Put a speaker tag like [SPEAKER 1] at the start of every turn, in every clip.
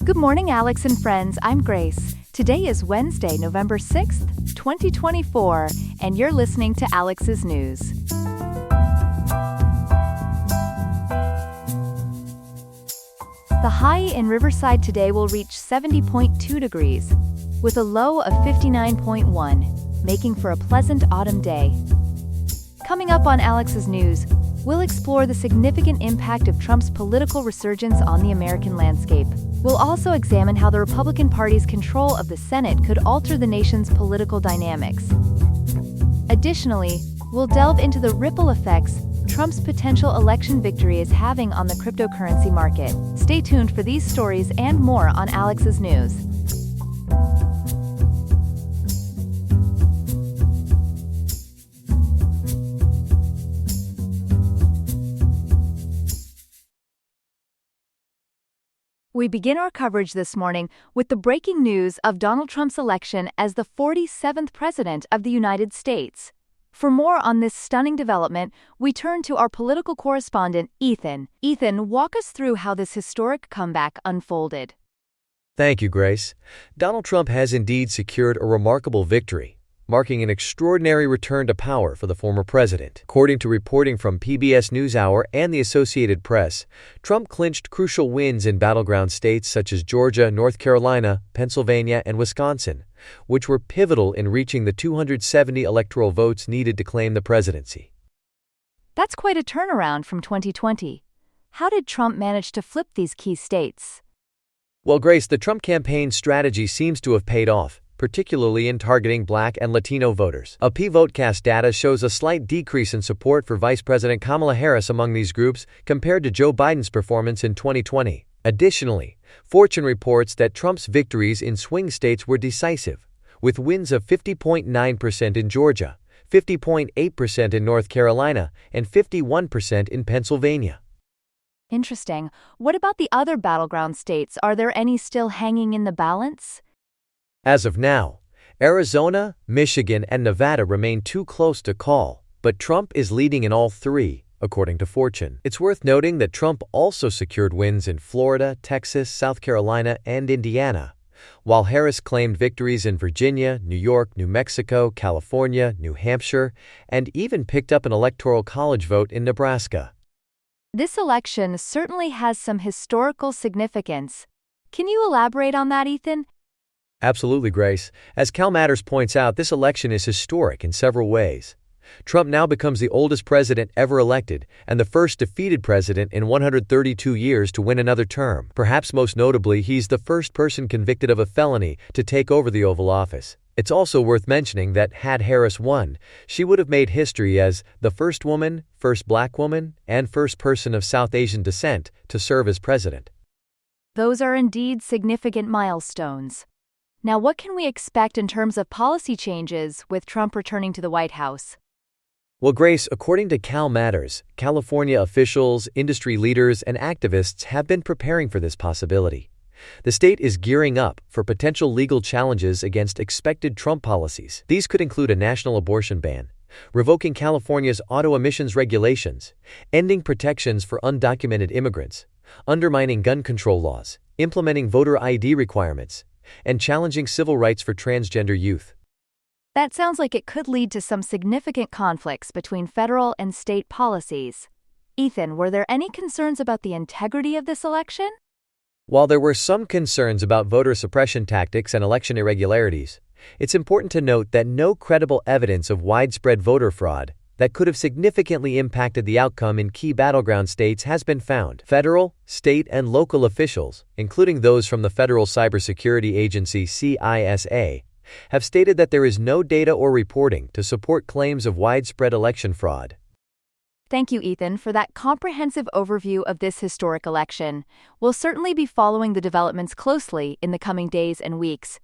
[SPEAKER 1] Good morning, Alex and friends. I'm Grace. Today is Wednesday, November 6th, 2024, and you're listening to Alex's News. The high in Riverside today will reach 70.2 degrees, with a low of 59.1, making for a pleasant autumn day. Coming up on Alex's News, we'll explore the significant impact of Trump's political resurgence on the American landscape. We'll also examine how the Republican Party's control of the Senate could alter the nation's political dynamics. Additionally, we'll delve into the ripple effects Trump's potential election victory is having on the cryptocurrency market. Stay tuned for these stories and more on Alex's News. We begin our coverage this morning with the breaking news of Donald Trump's election as the 47th President of the United States. For more on this stunning development, we turn to our political correspondent, Ethan. Ethan, walk us through how this historic comeback unfolded.
[SPEAKER 2] Thank you, Grace. Donald Trump has indeed secured a remarkable victory, marking an extraordinary return to power for the former president. According to reporting from PBS NewsHour and the Associated Press, Trump clinched crucial wins in battleground states such as Georgia, North Carolina, Pennsylvania, and Wisconsin, which were pivotal in reaching the 270 electoral votes needed to claim the presidency.
[SPEAKER 1] That's quite a turnaround from 2020. How did Trump manage to flip these key states?
[SPEAKER 2] Well, Grace, the Trump campaign strategy seems to have paid off, particularly in targeting Black and Latino voters. A PVoteCast data shows a slight decrease in support for Vice President Kamala Harris among these groups compared to Joe Biden's performance in 2020. Additionally, Fortune reports that Trump's victories in swing states were decisive, with wins of 50.9% in Georgia, 50.8% in North Carolina, and 51% in Pennsylvania.
[SPEAKER 1] Interesting. What about the other battleground states? Are there any still hanging in the balance?
[SPEAKER 2] As of now, Arizona, Michigan, and Nevada remain too close to call, but Trump is leading in all three, according to Fortune. It's worth noting that Trump also secured wins in Florida, Texas, South Carolina, and Indiana, while Harris claimed victories in Virginia, New York, New Mexico, California, New Hampshire, and even picked up an electoral college vote in Nebraska.
[SPEAKER 1] This election certainly has some historical significance. Can you elaborate on that, Ethan?
[SPEAKER 2] Absolutely, Grace. As Cal Matters points out, this election is historic in several ways. Trump now becomes the oldest president ever elected and the first defeated president in 132 years to win another term. Perhaps most notably, he's the first person convicted of a felony to take over the Oval Office. It's also worth mentioning that had Harris won, she would have made history as the first woman, first Black woman, and first person of South Asian descent to serve as president.
[SPEAKER 1] Those are indeed significant milestones. Now, what can we expect in terms of policy changes with Trump returning to the White House?
[SPEAKER 2] Well, Grace, according to Cal Matters, California officials, industry leaders, and activists have been preparing for this possibility. The state is gearing up for potential legal challenges against expected Trump policies. These could include a national abortion ban, revoking California's auto emissions regulations, ending protections for undocumented immigrants, undermining gun control laws, implementing voter ID requirements, and challenging civil rights for transgender youth.
[SPEAKER 1] That sounds like it could lead to some significant conflicts between federal and state policies. Ethan, were there any concerns about the integrity of this election?
[SPEAKER 2] While there were some concerns about voter suppression tactics and election irregularities, it's important to note that no credible evidence of widespread voter fraud that could have significantly impacted the outcome in key battleground states has been found. Federal, state, and local officials, including those from the Federal Cybersecurity Agency CISA, have stated that there is no data or reporting to support claims of widespread election fraud.
[SPEAKER 1] Thank you, Ethan, for that comprehensive overview of this historic election. We'll certainly be following the developments closely in the coming days and weeks.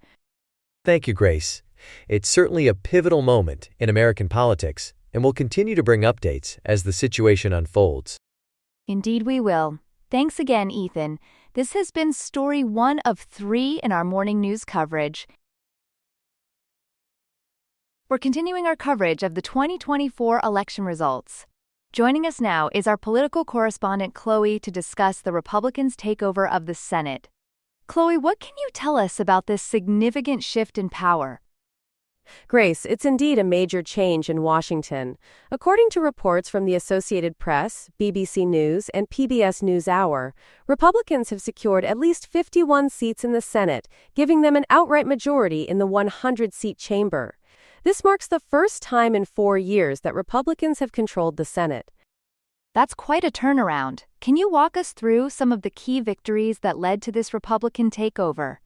[SPEAKER 2] Thank you, Grace. It's certainly a pivotal moment in American politics, and we'll continue to bring updates as the situation unfolds.
[SPEAKER 1] Indeed we will. Thanks again, Ethan. This has been story 1 of 3 in our morning news coverage. We're continuing our coverage of the 2024 election results. Joining us now is our political correspondent Chloe to discuss the Republicans' takeover of the Senate. Chloe, what can you tell us about this significant shift in power?
[SPEAKER 3] Grace, it's indeed a major change in Washington. According to reports from the Associated Press, BBC News, and PBS NewsHour, Republicans have secured at least 51 seats in the Senate, giving them an outright majority in the 100-seat chamber. This marks the first time in 4 years that Republicans have controlled the Senate.
[SPEAKER 1] That's quite a turnaround. Can you walk us through some of the key victories that led to this Republican takeover?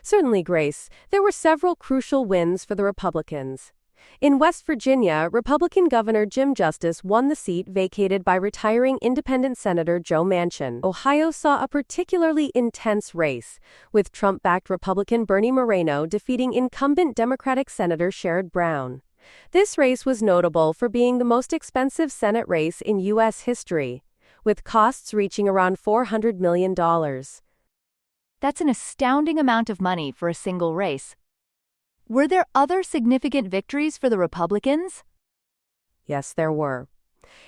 [SPEAKER 3] Certainly, Grace, there were several crucial wins for the Republicans. In West Virginia, Republican Governor Jim Justice won the seat vacated by retiring independent Senator Joe Manchin. Ohio saw a particularly intense race, with Trump-backed Republican Bernie Moreno defeating incumbent Democratic Senator Sherrod Brown. This race was notable for being the most expensive Senate race in U.S. history, with costs reaching around $400 million.
[SPEAKER 1] That's an astounding amount of money for a single race. Were there other significant victories for the Republicans?
[SPEAKER 3] Yes, there were.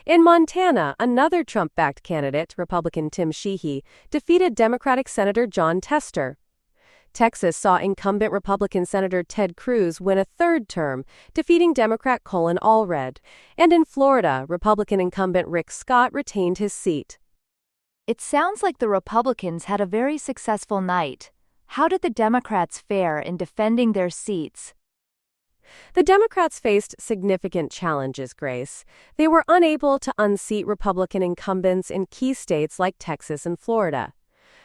[SPEAKER 3] In Montana, another Trump-backed candidate, Republican Tim Sheehy, defeated Democratic Senator Jon Tester. Texas saw incumbent Republican Senator Ted Cruz win a third term, defeating Democrat Colin Allred. And in Florida, Republican incumbent Rick Scott retained his seat.
[SPEAKER 1] It sounds like the Republicans had a very successful night. How did the Democrats fare in defending their seats?
[SPEAKER 3] The Democrats faced significant challenges, Grace. They were unable to unseat Republican incumbents in key states like Texas and Florida.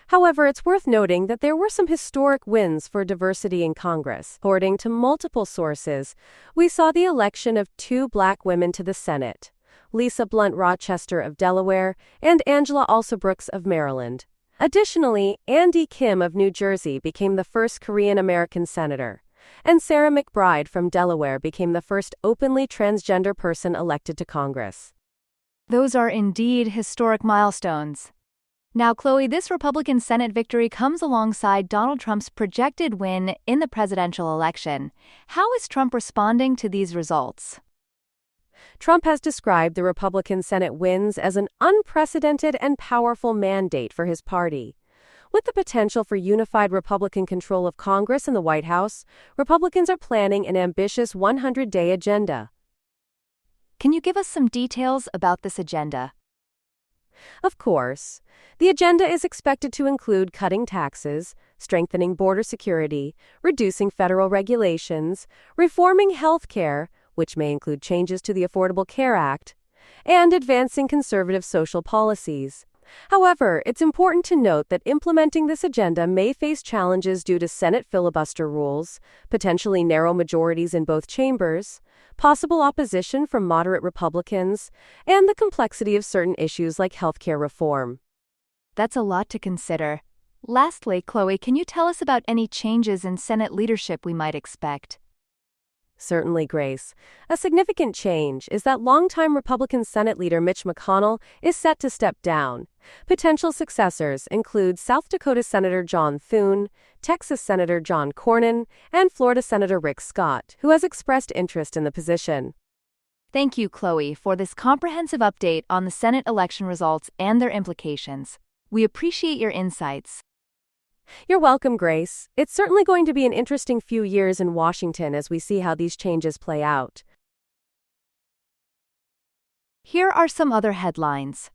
[SPEAKER 3] However, it's worth noting that there were some historic wins for diversity in Congress. According to multiple sources, we saw the election of 2 Black women to the Senate, Lisa Blunt Rochester of Delaware and Angela Alsobrooks of Maryland. Additionally, Andy Kim of New Jersey became the first Korean-American senator, and Sarah McBride from Delaware became the first openly transgender person elected to Congress.
[SPEAKER 1] Those are indeed historic milestones. Now, Chloe, this Republican Senate victory comes alongside Donald Trump's projected win in the presidential election. How is Trump responding to these results?
[SPEAKER 3] Trump has described the Republican Senate wins as an unprecedented and powerful mandate for his party. With the potential for unified Republican control of Congress and the White House, Republicans are planning an ambitious 100-day agenda.
[SPEAKER 1] Can you give us some details about this agenda?
[SPEAKER 3] Of course. The agenda is expected to include cutting taxes, strengthening border security, reducing federal regulations, reforming health care, which may include changes to the Affordable Care Act, and advancing conservative social policies. However, it's important to note that implementing this agenda may face challenges due to Senate filibuster rules, potentially narrow majorities in both chambers, possible opposition from moderate Republicans, and the complexity of certain issues like healthcare reform.
[SPEAKER 1] That's a lot to consider. Lastly, Chloe, can you tell us about any changes in Senate leadership we might expect?
[SPEAKER 3] Certainly, Grace. A significant change is that longtime Republican Senate leader Mitch McConnell is set to step down. Potential successors include South Dakota Senator John Thune, Texas Senator John Cornyn, and Florida Senator Rick Scott, who has expressed interest in the position.
[SPEAKER 1] Thank you, Chloe, for this comprehensive update on the Senate election results and their implications. We appreciate your insights.
[SPEAKER 3] You're welcome, Grace. It's certainly going to be an interesting few years in Washington as we see how these changes play out.
[SPEAKER 1] Here are some other headlines.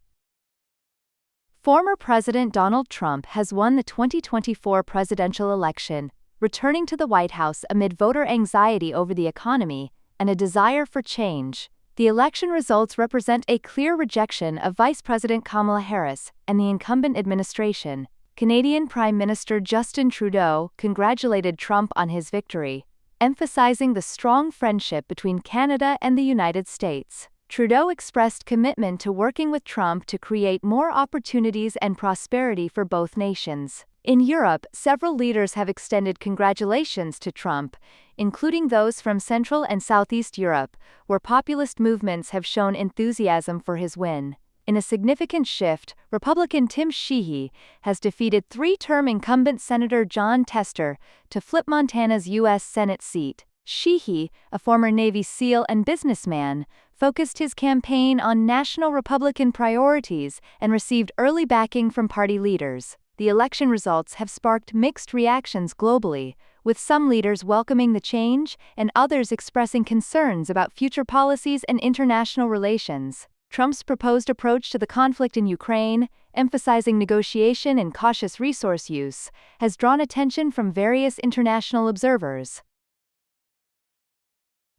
[SPEAKER 1] Former President Donald Trump has won the 2024 presidential election, returning to the White House amid voter anxiety over the economy and a desire for change. The election results represent a clear rejection of Vice President Kamala Harris and the incumbent administration. Canadian Prime Minister Justin Trudeau congratulated Trump on his victory, emphasizing the strong friendship between Canada and the United States. Trudeau expressed commitment to working with Trump to create more opportunities and prosperity for both nations. In Europe, several leaders have extended congratulations to Trump, including those from Central and Southeast Europe, where populist movements have shown enthusiasm for his win. In a significant shift, Republican Tim Sheehy has defeated 3-term incumbent Senator Jon Tester to flip Montana's U.S. Senate seat. Sheehy, a former Navy SEAL and businessman, focused his campaign on national Republican priorities and received early backing from party leaders. the election results have sparked mixed reactions globally, with some leaders welcoming the change and others expressing concerns about future policies and international relations. Trump's proposed approach to the conflict in Ukraine, emphasizing negotiation and cautious resource use, has drawn attention from various international observers.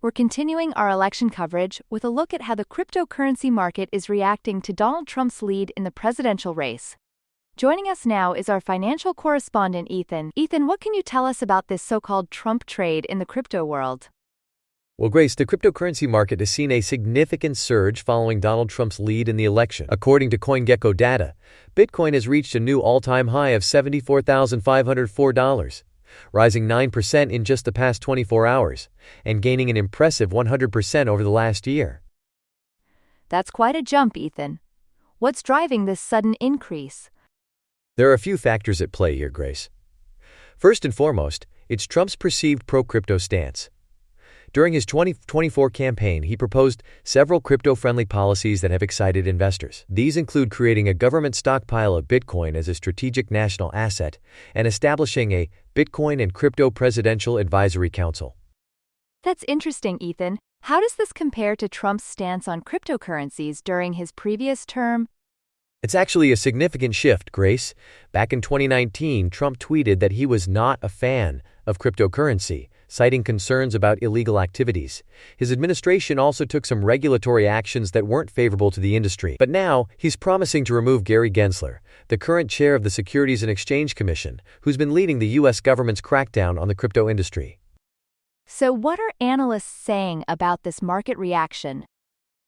[SPEAKER 1] We're continuing our election coverage with a look at how the cryptocurrency market is reacting to Donald Trump's lead in the presidential race. Joining us now is our financial correspondent, Ethan. Ethan, what can you tell us about this so-called Trump trade in the crypto world?
[SPEAKER 2] Well, Grace, the cryptocurrency market has seen a significant surge following Donald Trump's lead in the election. According to CoinGecko data, Bitcoin has reached a new all-time high of $74,504, rising 9% in just the past 24 hours, and gaining an impressive 100% over the last year.
[SPEAKER 1] That's quite a jump, Ethan. What's driving this sudden increase?
[SPEAKER 2] There are a few factors at play here, Grace. First and foremost, it's Trump's perceived pro-crypto stance. During his 2024 campaign, he proposed several crypto-friendly policies that have excited investors. These include creating a government stockpile of Bitcoin as a strategic national asset and establishing a Bitcoin and Crypto Presidential Advisory Council.
[SPEAKER 1] That's interesting, Ethan. How does this compare to Trump's stance on cryptocurrencies during his previous term?
[SPEAKER 2] It's actually a significant shift, Grace. Back in 2019, Trump tweeted that he was not a fan of cryptocurrency, citing concerns about illegal activities. His administration also took some regulatory actions that weren't favorable to the industry. But now, he's promising to remove Gary Gensler, the current chair of the Securities and Exchange Commission, who's been leading the U.S. government's crackdown on the crypto industry.
[SPEAKER 1] So what are analysts saying about this market reaction?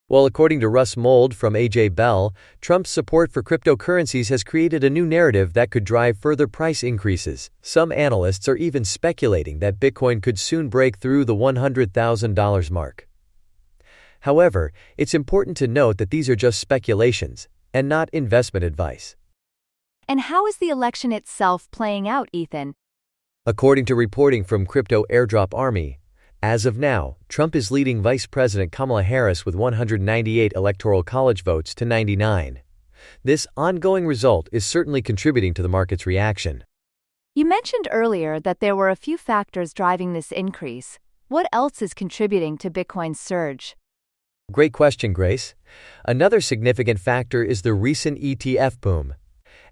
[SPEAKER 2] Well, according to Russ Mould from A.J. Bell, Trump's support for cryptocurrencies has created a new narrative that could drive further price increases. Some analysts are even speculating that Bitcoin could soon break through the $100,000 mark. However, it's important to note that these are just speculations and not investment advice.
[SPEAKER 1] And how is the election itself playing out, Ethan?
[SPEAKER 2] According to reporting from Crypto Airdrop Army, as of now, Trump is leading Vice President Kamala Harris with 198 Electoral College votes to 99. This ongoing result is certainly contributing to the market's reaction.
[SPEAKER 1] You mentioned earlier that there were a few factors driving this increase. What else is contributing to Bitcoin's surge?
[SPEAKER 2] Great question, Grace. Another significant factor is the recent ETF boom.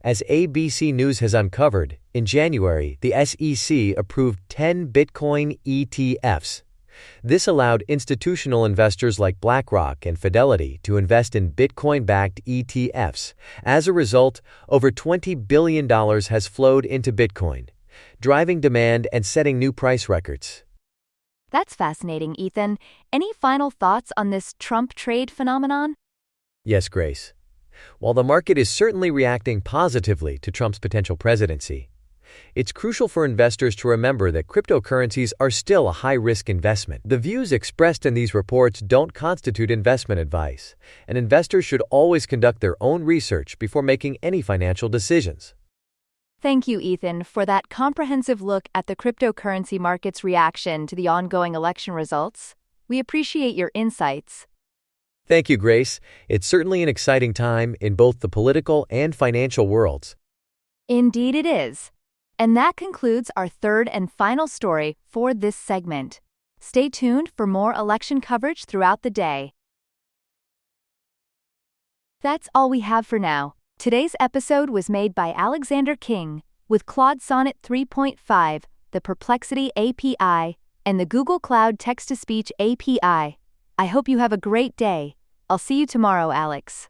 [SPEAKER 2] As ABC News has uncovered, in January, the SEC approved 10 Bitcoin ETFs. This allowed institutional investors like BlackRock and Fidelity to invest in Bitcoin-backed ETFs. As a result, over $20 billion has flowed into Bitcoin, driving demand and setting new price records.
[SPEAKER 1] That's fascinating, Ethan. Any final thoughts on this Trump trade phenomenon?
[SPEAKER 2] Yes, Grace. While the market is certainly reacting positively to Trump's potential presidency, it's crucial for investors to remember that cryptocurrencies are still a high-risk investment. The views expressed in these reports don't constitute investment advice, and investors should always conduct their own research before making any financial decisions.
[SPEAKER 1] Thank you, Ethan, for that comprehensive look at the cryptocurrency market's reaction to the ongoing election results. We appreciate your insights.
[SPEAKER 2] Thank you, Grace. It's certainly an exciting time in both the political and financial worlds.
[SPEAKER 1] Indeed it is. And that concludes our third and final story for this segment. Stay tuned for more election coverage throughout the day. That's all we have for now. Today's episode was made by Alexander King with Claude Sonnet 3.5, the Perplexity API, and the Google Cloud Text-to-Speech API. I hope you have a great day. I'll see you tomorrow, Alex.